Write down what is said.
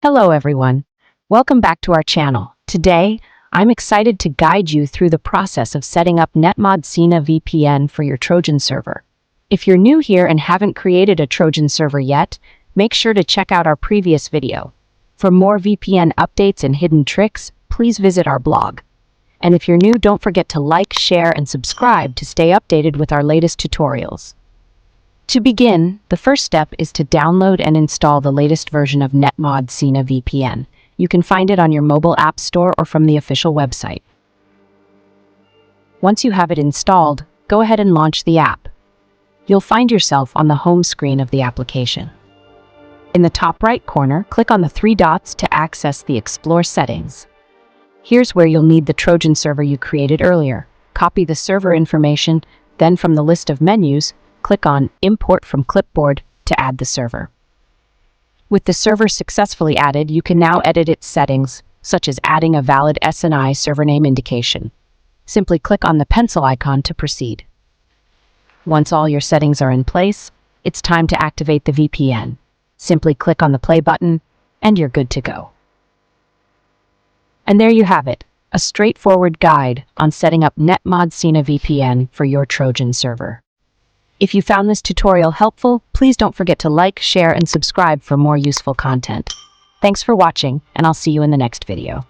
Hello everyone. Welcome back to our channel. Today, I'm excited to guide you through the process of setting up NetMod Syna VPN for your Trojan server. If you're new here and haven't created a Trojan server yet, make sure to check out our previous video. For more VPN updates and hidden tricks, please visit our blog. And if you're new, don't forget to like, share, and subscribe to stay updated with our latest tutorials. To begin, the first step is to download and install the latest version of NetMod Syna VPN. You can find it on your mobile app store or from the official website. Once you have it installed, go ahead and launch the app. You'll find yourself on the home screen of the application. In the top right corner, click on the three dots to access the Explore settings. Here's where you'll need the Trojan server you created earlier. Copy the server information, then from the list of menus, click on Import from Clipboard to add the server. With the server successfully added, you can now edit its settings, such as adding a valid SNI server name indication. Simply click on the pencil icon to proceed. Once all your settings are in place, it's time to activate the VPN. Simply click on the play button, and you're good to go. And there you have it, a straightforward guide on setting up NetMod Syna VPN for your Trojan server. If you found this tutorial helpful, please don't forget to like, share, and subscribe for more useful content. Thanks for watching, and I'll see you in the next video.